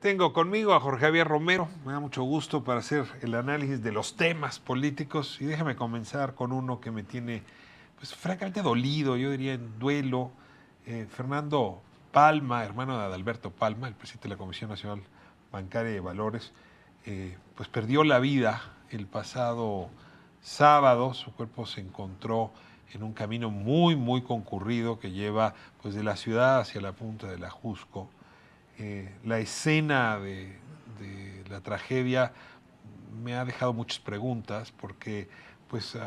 Tengo conmigo a Jorge Javier Romero. Me da mucho gusto para hacer el análisis de los temas políticos. Y déjame comenzar con uno que me tiene, pues, francamente dolido, yo diría en duelo. Fernando Palma, hermano de Adalberto Palma, el presidente de la Comisión Nacional Bancaria de Valores, pues perdió la vida el pasado sábado. Su cuerpo se encontró en un camino muy, muy concurrido que lleva, pues, de la ciudad hacia la punta de la Jusco. La escena de la tragedia me ha dejado muchas preguntas porque, pues,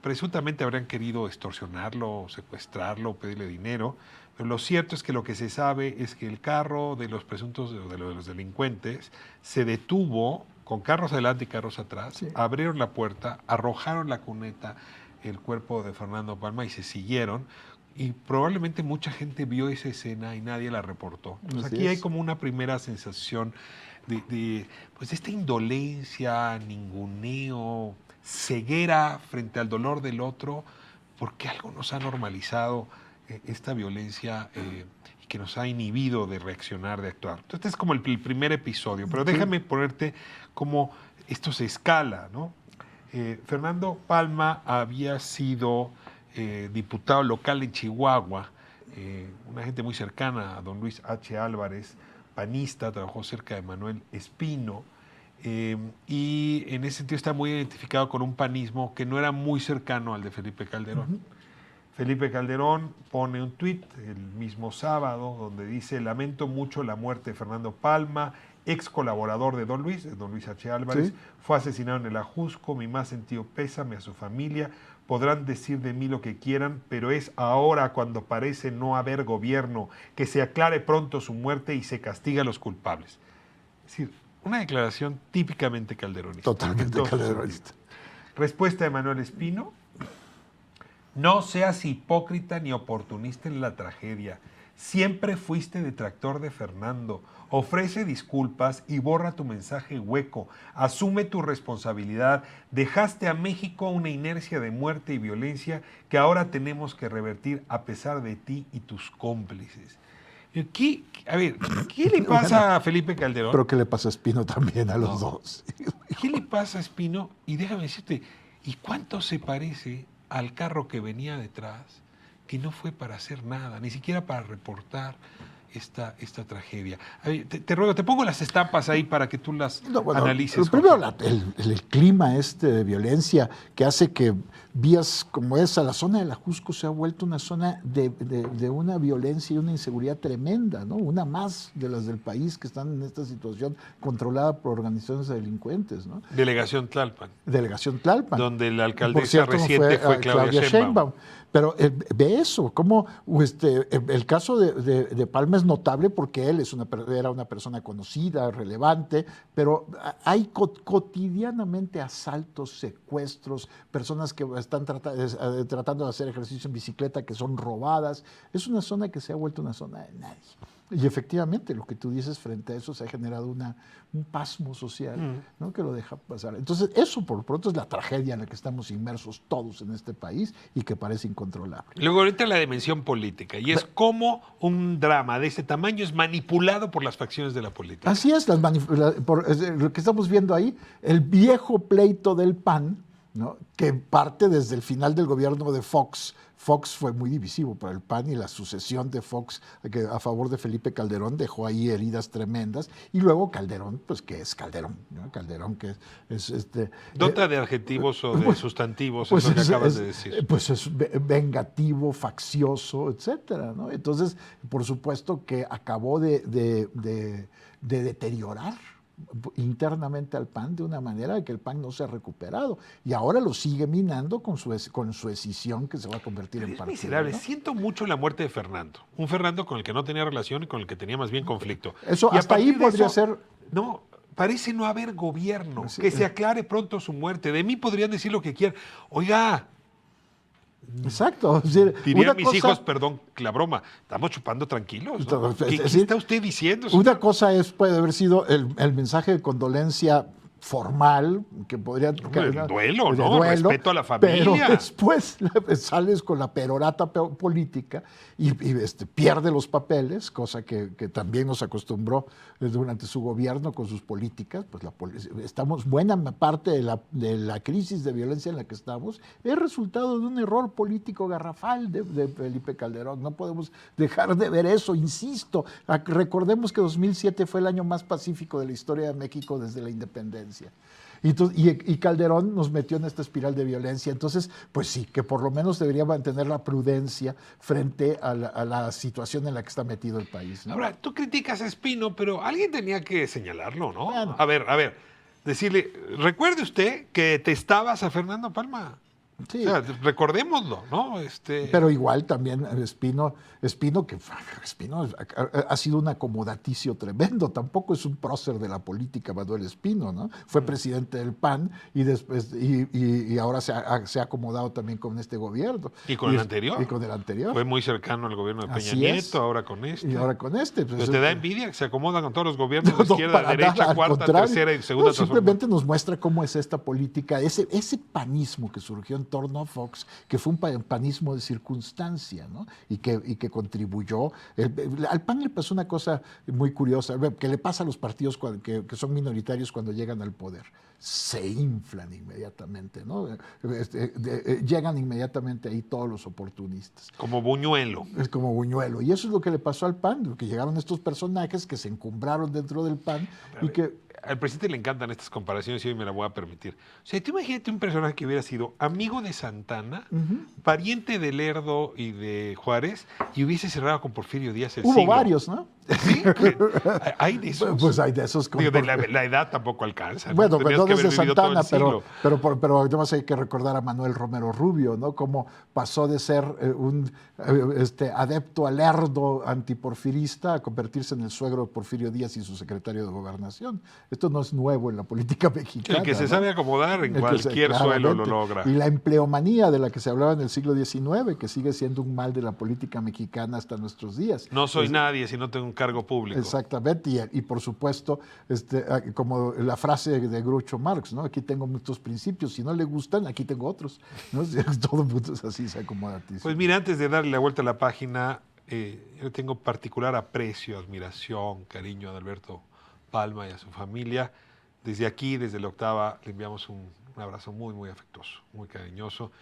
presuntamente habrían querido extorsionarlo, secuestrarlo, pedirle dinero, pero lo cierto es que lo que se sabe es que el carro de los presuntos, de los delincuentes, se detuvo con carros adelante y carros atrás, sí. Abrieron la puerta, arrojaron la cuneta, el cuerpo de Fernando Palma y se siguieron. Y probablemente mucha gente vio esa escena y nadie la reportó. Entonces, aquí hay como una primera sensación de esta indolencia, ninguneo, ceguera frente al dolor del otro, porque algo nos ha normalizado esta violencia y que nos ha inhibido de reaccionar, de actuar. Entonces, este es como el primer episodio, pero déjame ponerte cómo esto se escala, ¿no? Fernando Palma había sido diputado local en Chihuahua, una gente muy cercana a don Luis H. Álvarez, panista, trabajó cerca de Manuel Espino, y en ese sentido está muy identificado con un panismo que no era muy cercano al de Felipe Calderón. Uh-huh. Felipe Calderón pone un tuit el mismo sábado donde dice: lamento mucho la muerte de Fernando Palma, ex colaborador de don Luis H. Álvarez, ¿sí? Fue asesinado en el Ajusco, mi más sentido pésame a su familia. Podrán decir de mí lo que quieran, pero es ahora cuando parece no haber gobierno, que se aclare pronto su muerte y se castiga a los culpables. Es decir, una declaración típicamente calderonista. Totalmente calderonista. Respuesta de Manuel Espino: no seas hipócrita ni oportunista en la tragedia. Siempre fuiste detractor de Fernando. Ofrece disculpas y borra tu mensaje hueco. Asume tu responsabilidad. Dejaste a México una inercia de muerte y violencia que ahora tenemos que revertir a pesar de ti y tus cómplices. ¿Qué le pasa a Felipe Calderón? Pero ¿qué le pasa a Espino también a los dos? ¿Qué le pasa a Espino? Y déjame decirte, ¿y cuánto se parece al carro que venía detrás, que no fue para hacer nada, ni siquiera para reportar esta tragedia? A ver, te ruego, te pongo las estampas ahí para que tú las analices. Primero, el clima de violencia que hace que vías como esa, la zona de la Jusco se ha vuelto una zona de una violencia y una inseguridad tremenda, ¿no? Una más de las del país que están en esta situación controlada por organizaciones de delincuentes, ¿no? Delegación Tlalpan. Donde la alcaldesa reciente fue Claudia Sheinbaum. Pero ve eso, como el caso de Palma es notable porque él era una persona conocida, relevante, pero hay cotidianamente asaltos, secuestros, personas que están tratando de hacer ejercicio en bicicleta que son robadas. Es una zona que se ha vuelto una zona de nadie. Y efectivamente, lo que tú dices, frente a eso se ha generado un pasmo social, ¿no? Que lo deja pasar. Entonces, eso por pronto es la tragedia en la que estamos inmersos todos en este país y que parece incontrolable. Luego, ahorita la dimensión política, y es cómo un drama de ese tamaño es manipulado por las facciones de la política. Así es, lo que estamos viendo ahí, el viejo pleito del PAN, ¿no? Que parte desde el final del gobierno de Fox. Fox fue muy divisivo para el PAN y la sucesión de Fox a favor de Felipe Calderón dejó ahí heridas tremendas. Y luego Calderón, pues, ¿qué es Calderón? ¿No? Calderón, que es ¿Dota de adjetivos o de sustantivos? Pues eso que acabas de decir. Pues es vengativo, faccioso, etcétera, ¿no? Entonces, por supuesto que acabó de deteriorar internamente al PAN de una manera que el PAN no se ha recuperado y ahora lo sigue minando con su escisión que se va a convertir en partido. Miserable, ¿no? Siento mucho la muerte de Fernando, un Fernando con el que no tenía relación y con el que tenía más bien conflicto. Eso y hasta ahí podría ser. No, parece no haber gobierno, sí, que se aclare pronto su muerte. De mí podrían decir lo que quieran. Oiga. Exacto. Dirían mis hijos, perdón la broma, estamos chupando tranquilos, ¿no? ¿Qué está usted diciendo? Una cosa puede haber sido el mensaje de condolencia formal, que podría... El duelo, de ¿no? duelo, Respeto a la pero familia. después sales con la perorata política y pierde los papeles, cosa que también nos acostumbró durante su gobierno con sus políticas. Pues estamos, buena parte de la crisis de violencia en la que estamos es resultado de un error político garrafal de Felipe Calderón. No podemos dejar de ver eso, insisto. Recordemos que 2007 fue el año más pacífico de la historia de México desde la independencia. Y Calderón nos metió en esta espiral de violencia. Entonces, pues sí, que por lo menos debería mantener la prudencia frente a la situación en la que está metido el país, ¿no? Ahora, tú criticas a Espino, pero alguien tenía que señalarlo, ¿no? Bueno. A ver, decirle, recuerde usted que testabas a Fernando Palma. Sí. O sea, recordémoslo, ¿no? Pero igual también Espino ha sido un acomodaticio tremendo. Tampoco es un prócer de la política Manuel Espino, ¿no? Fue presidente del PAN y después y ahora se ha acomodado también con este gobierno. ¿Y con el anterior? Y con el anterior. Fue muy cercano al gobierno de Peña Así Nieto, es. ahora con este. Y ahora con este. Pues, Pero te da envidia que se acomoda con todos los gobiernos de no, izquierda, para derecha, nada, al cuarta, contrario. tercera y segunda Simplemente nos muestra cómo es esta política, ese panismo que surgió en torno a Fox, que fue un panismo de circunstancia, ¿no? Y que contribuyó. Al PAN le pasó una cosa muy curiosa, que le pasa a los partidos que son minoritarios cuando llegan al poder. Se inflan inmediatamente, ¿no? Llegan inmediatamente ahí todos los oportunistas. Como Buñuelo. Es como Buñuelo. Y eso es lo que le pasó al PAN, que llegaron estos personajes que se encumbraron dentro del PAN y que... Al presidente le encantan estas comparaciones y hoy me la voy a permitir. O sea, tú imagínate un personaje que hubiera sido amigo de Santana, pariente de Lerdo y de Juárez, y hubiese cerrado con Porfirio Díaz el Hubo siglo. varios, ¿no? Sí, hay de esos. Pues hay de esos. Digo, la edad tampoco alcanza, ¿no? Bueno, Tenías no que haber desde vivido todo el Santana, siglo. pero además hay que recordar a Manuel Romero Rubio, ¿no? Cómo pasó de ser un adepto al lerdo antiporfirista a convertirse en el suegro de Porfirio Díaz y su secretario de Gobernación. Esto no es nuevo en la política mexicana. El que se ¿no? sabe acomodar en cualquier suelo lo logra. Y la empleomanía de la que se hablaba en el siglo XIX, que sigue siendo un mal de la política mexicana hasta nuestros días. No soy nadie si no tengo un cargo público. Exactamente, y por supuesto, como la frase de Groucho Marx, ¿no? Aquí tengo muchos principios, si no le gustan, aquí tengo otros, ¿no? Todo el mundo es así, se acomoda. Pues mira, antes de darle la vuelta a la página, yo tengo particular aprecio, admiración, cariño a Alberto Palma y a su familia. Desde aquí, desde la Octava, le enviamos un abrazo muy, muy afectuoso, muy cariñoso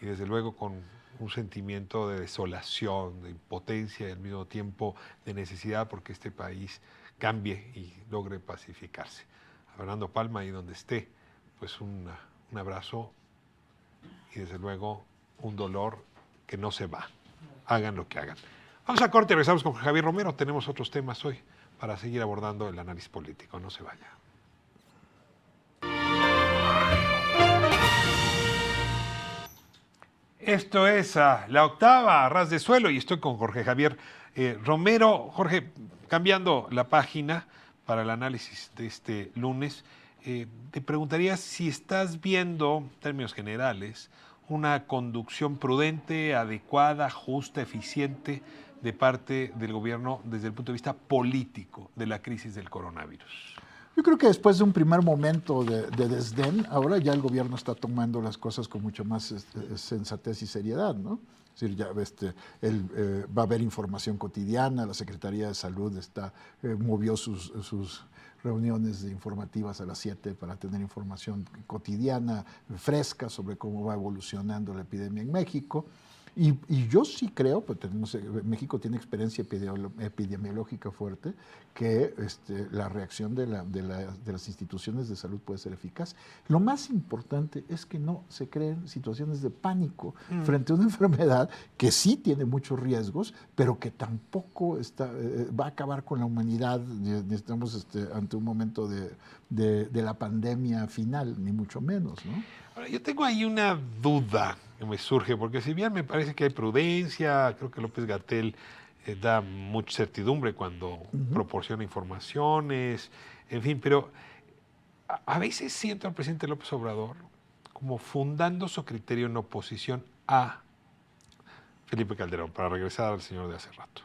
y desde luego con un sentimiento de desolación, de impotencia y al mismo tiempo de necesidad porque este país cambie y logre pacificarse. A Fernando Palma, ahí donde esté, pues un abrazo y desde luego un dolor que no se va. Hagan lo que hagan. Vamos a corte, regresamos con Javier Romero. Tenemos otros temas hoy para seguir abordando el análisis político. No se vaya. Esto es La Octava, a ras de suelo, y estoy con Jorge Javier Romero. Jorge, cambiando la página para el análisis de este lunes, te preguntaría si estás viendo, en términos generales, una conducción prudente, adecuada, justa, eficiente de parte del gobierno desde el punto de vista político de la crisis del coronavirus. Yo creo que después de un primer momento de desdén, ahora ya el gobierno está tomando las cosas con mucho más sensatez y seriedad, ¿no? Es decir, ya va a haber información cotidiana, la Secretaría de Salud movió sus reuniones informativas a las 7 para tener información cotidiana, fresca, sobre cómo va evolucionando la epidemia en México. Y yo sí creo, pues México tiene experiencia epidemiológica fuerte, que la reacción de las instituciones de salud puede ser eficaz. Lo más importante es que no se creen situaciones de pánico frente a una enfermedad que sí tiene muchos riesgos, pero que tampoco va a acabar con la humanidad. Estamos ante un momento de la pandemia final, ni mucho menos, ¿no? Ahora, yo tengo ahí una duda que me surge, porque si bien me parece que hay prudencia, creo que López-Gatell da mucha certidumbre cuando proporciona informaciones, en fin, pero a veces siento al presidente López Obrador como fundando su criterio en oposición a Felipe Calderón, para regresar al señor de hace rato.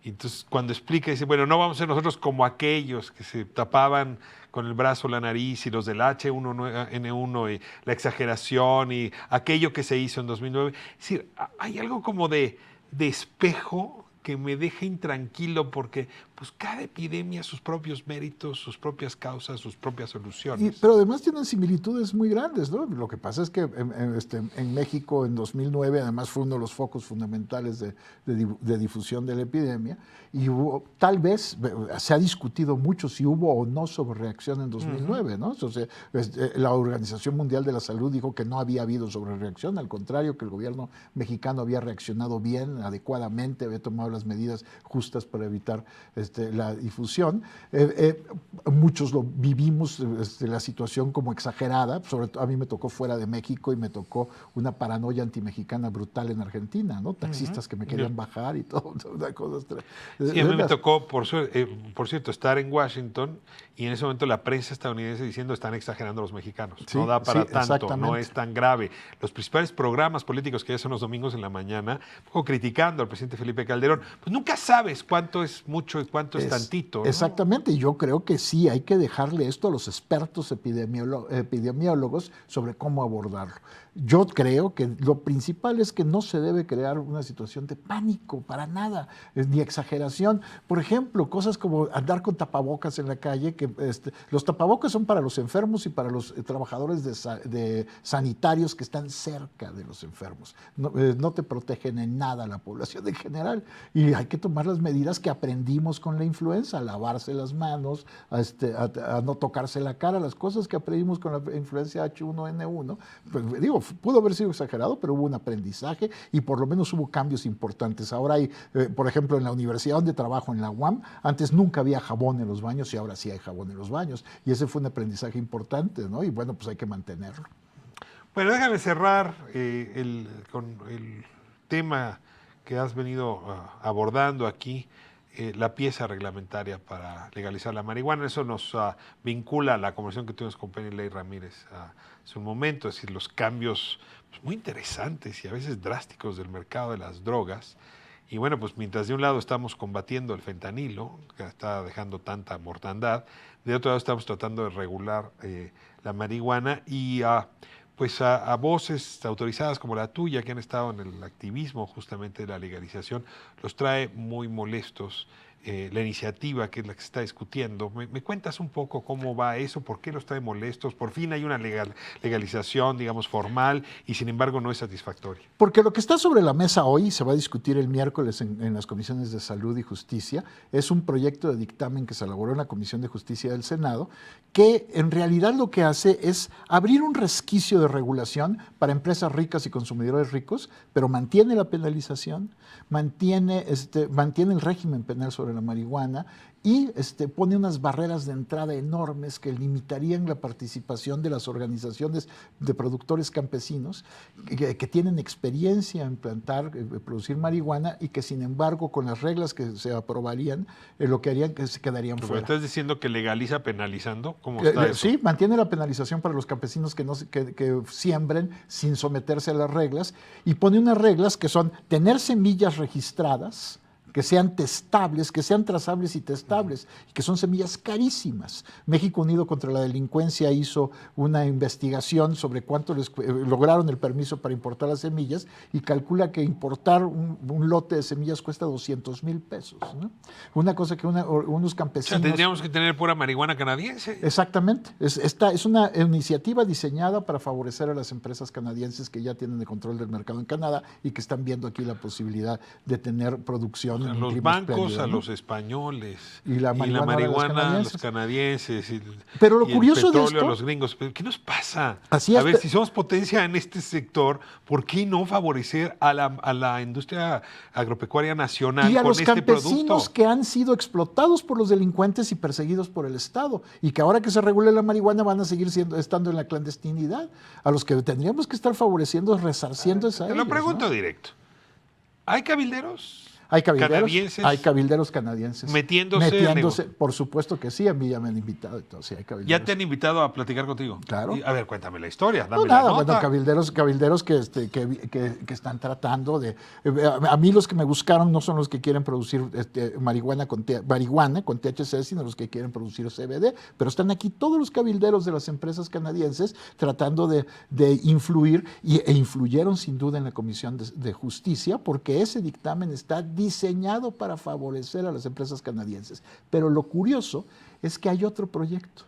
Y entonces cuando explica, dice, bueno, no vamos a ser nosotros como aquellos que se tapaban con el brazo la nariz y los del H1N1 y la exageración y aquello que se hizo en 2009. Es decir, hay algo como de espejo que me deja intranquilo porque pues cada epidemia sus propios méritos, sus propias causas, sus propias soluciones. Pero además tienen similitudes muy grandes, ¿no? Lo que pasa es que en México en 2009 además fue uno de los focos fundamentales de difusión de la epidemia y tal vez se ha discutido mucho si hubo o no sobrereacción en 2009, ¿no? Entonces, la Organización Mundial de la Salud dijo que no había habido sobrereacción, al contrario, que el gobierno mexicano había reaccionado bien, adecuadamente, había tomado las medidas justas para evitar la difusión. Muchos lo vivimos, la situación como exagerada, sobre todo a mí me tocó fuera de México y me tocó una paranoia antimexicana brutal en Argentina, ¿no? Taxistas que me querían bajar y todo, una cosa. Sí, a mí me tocó, por cierto, estar en Washington y en ese momento la prensa estadounidense diciendo están exagerando los mexicanos, Sí, no da para sí, tanto, no es tan grave. Los principales programas políticos que ya son los domingos en la mañana, un poco criticando al presidente Felipe Calderón, pues nunca sabes cuánto es mucho y cuánto es tantito, ¿no? Exactamente, y yo creo que sí, hay que dejarle esto a los expertos epidemiólogos sobre cómo abordarlo. Yo creo que lo principal es que no se debe crear una situación de pánico, para nada, ni exageración. Por ejemplo, cosas como andar con tapabocas en la calle, que los tapabocas son para los enfermos y para los trabajadores de sanitarios que están cerca de los enfermos. No te protegen en nada a la población en general. Y hay que tomar las medidas que aprendimos con la influenza, a lavarse las manos, a no tocarse la cara, las cosas que aprendimos con la influencia H1N1. Pues, digo, pudo haber sido exagerado, pero hubo un aprendizaje y por lo menos hubo cambios importantes. Ahora hay, por ejemplo, en la universidad donde trabajo, en la UAM, antes nunca había jabón en los baños y ahora sí hay jabón en los baños. Y ese fue un aprendizaje importante, ¿no? Y bueno, pues hay que mantenerlo. Bueno, déjame cerrar con el tema que has venido abordando aquí, la pieza reglamentaria para legalizar la marihuana. Eso nos vincula a la conversación que tuvimos con Penny Ley Ramírez hace un momento, es decir, los cambios pues, muy interesantes y a veces drásticos del mercado de las drogas. Y bueno, pues mientras de un lado estamos combatiendo el fentanilo, que está dejando tanta mortandad, de otro lado estamos tratando de regular la marihuana y pues a voces autorizadas como la tuya que han estado en el activismo justamente de la legalización, los trae muy molestos la iniciativa que es la que se está discutiendo. ¿Me cuentas un poco cómo va eso? ¿Por qué los trae molestos? Por fin hay una legalización, digamos, formal y sin embargo no es satisfactoria. Porque lo que está sobre la mesa hoy, y se va a discutir el miércoles en las comisiones de Salud y Justicia, es un proyecto de dictamen que se elaboró en la Comisión de Justicia del Senado, que en realidad lo que hace es abrir un resquicio de regulación para empresas ricas y consumidores ricos, pero mantiene la penalización, mantiene el régimen penal sobre la marihuana y pone unas barreras de entrada enormes que limitarían la participación de las organizaciones de productores campesinos que tienen experiencia en producir marihuana y que sin embargo con las reglas que se aprobarían lo que harían que se quedarían ¿Pero fuera. estás diciendo que legaliza penalizando? ¿Cómo está eso? Sí, mantiene la penalización para los campesinos que siembren sin someterse a las reglas y pone unas reglas que son tener semillas registradas, que sean testables, que sean trazables y testables, y que son semillas carísimas. México Unido contra la Delincuencia hizo una investigación sobre cuánto lograron el permiso para importar las semillas y calcula que importar un lote de semillas cuesta 200,000 pesos, ¿no? Una cosa que unos campesinos... O sea, tendríamos que tener pura marihuana canadiense. Exactamente. Es una iniciativa diseñada para favorecer a las empresas canadienses que ya tienen el control del mercado en Canadá y que están viendo aquí la posibilidad de tener producción. A los bancos, a los españoles, y la marihuana a los canadienses, pero lo y curioso el petróleo de esto, a los gringos. ¿Qué nos pasa? Así es, a ver, si somos potencia en este sector, ¿por qué no favorecer a la industria agropecuaria nacional y a con los este campesinos producto? que han sido explotados por los delincuentes y perseguidos por el Estado y que ahora que se regule la marihuana van a seguir estando en la clandestinidad? A los que tendríamos que estar favoreciendo, resarciendo esa. Te lo pregunto directo. ¿Hay cabilderos? canadienses Hay cabilderos canadienses. metiéndose Por supuesto que sí, a mí ya me han invitado. Entonces, hay cabilderos. ¿Ya te han invitado a platicar contigo? Claro. A ver, cuéntame la historia, No, dame nada, la nota. bueno, cabilderos que están tratando de... A mí los que me buscaron no son los que quieren producir marihuana con THC, sino los que quieren producir CBD, pero están aquí todos los cabilderos de las empresas canadienses tratando de influir, e influyeron sin duda en la Comisión de Justicia, porque ese dictamen está diseñado para favorecer a las empresas canadienses. Pero lo curioso es que hay otro proyecto.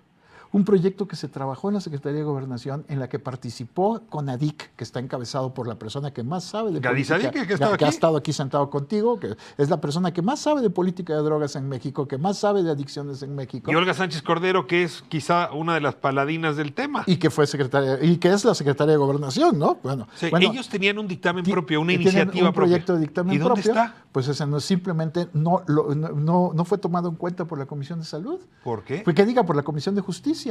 Un proyecto que se trabajó en la Secretaría de Gobernación, en la que participó CONADIC, que está encabezado por la persona que más sabe de política, que ha estado aquí sentado contigo, que es la persona que más sabe de política de drogas en México, que más sabe de adicciones en México. Y Olga Sánchez Cordero, que es quizá una de las paladinas del tema. Y que fue secretaria, y que es la Secretaria de Gobernación, ¿no? Bueno, ellos tenían un dictamen propio, una iniciativa un proyecto de dictamen ¿Y dónde propio. está? Pues ese simplemente no fue tomado en cuenta por la Comisión de Salud. ¿Por qué? Pues que diga, por la Comisión de Justicia.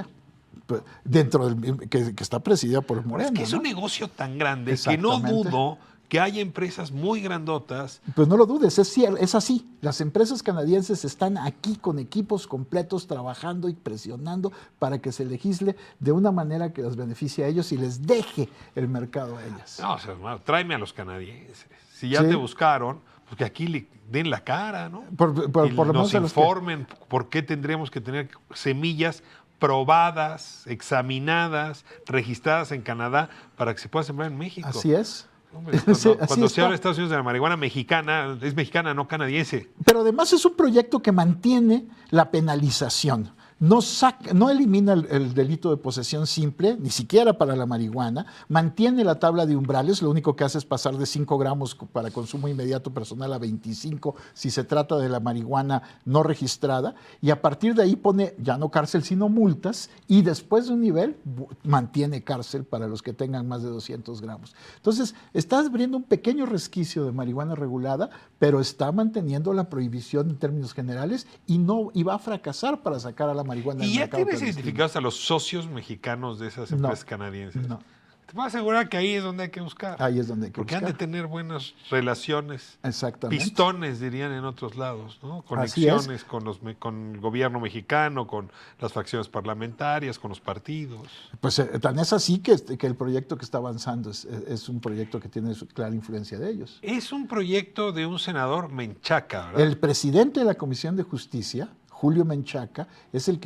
Dentro que está presidida por Morena. Es que es un negocio tan grande que no dudo que haya empresas muy grandotas. Pues no lo dudes, es así. Las empresas canadienses están aquí con equipos completos trabajando y presionando para que se legisle de una manera que los beneficie a ellos y les deje el mercado a ellas. No, o sea, tráeme a los canadienses. Si ya te buscaron, pues que aquí le den la cara, ¿no? Por lo nos informen por qué tendríamos que tener semillas probadas, examinadas, registradas en Canadá para que se pueda sembrar en México. Así es. Hombre, cuando se habla de Estados Unidos de la marihuana mexicana, es mexicana, no canadiense. Pero además es un proyecto que mantiene la penalización. No elimina el delito de posesión simple, ni siquiera para la marihuana, mantiene la tabla de umbrales, lo único que hace es pasar de 5 gramos para consumo inmediato personal a 25 si se trata de la marihuana no registrada, y a partir de ahí pone ya no cárcel sino multas, y después de un nivel mantiene cárcel para los que tengan más de 200 gramos. Entonces, está abriendo un pequeño resquicio de marihuana regulada, pero está manteniendo la prohibición en términos generales y va a fracasar para sacar a la marihuana. ¿Y ya tienes identificados a los socios mexicanos de esas empresas canadienses? No. Te puedo asegurar que ahí es donde hay que buscar. Ahí es donde hay que buscar. Porque han de tener buenas relaciones. Exactamente. Pistones, dirían en otros lados, ¿no? Conexiones con el gobierno mexicano, con las facciones parlamentarias, con los partidos. Pues tan es así que el proyecto que está avanzando es un proyecto que tiene clara influencia de ellos. Es un proyecto de un senador Menchaca, ¿verdad? El presidente de la Comisión de Justicia, Julio Menchaca, es el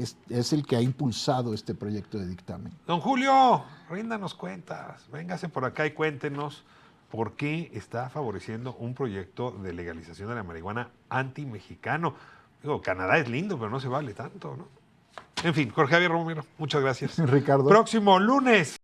que ha impulsado este proyecto de dictamen. Don Julio, ríndanos cuentas, véngase por acá y cuéntenos por qué está favoreciendo un proyecto de legalización de la marihuana anti-mexicano. Digo, Canadá es lindo, pero no se vale tanto, ¿no? En fin, Jorge Javier Romero, muchas gracias. Ricardo. Próximo lunes.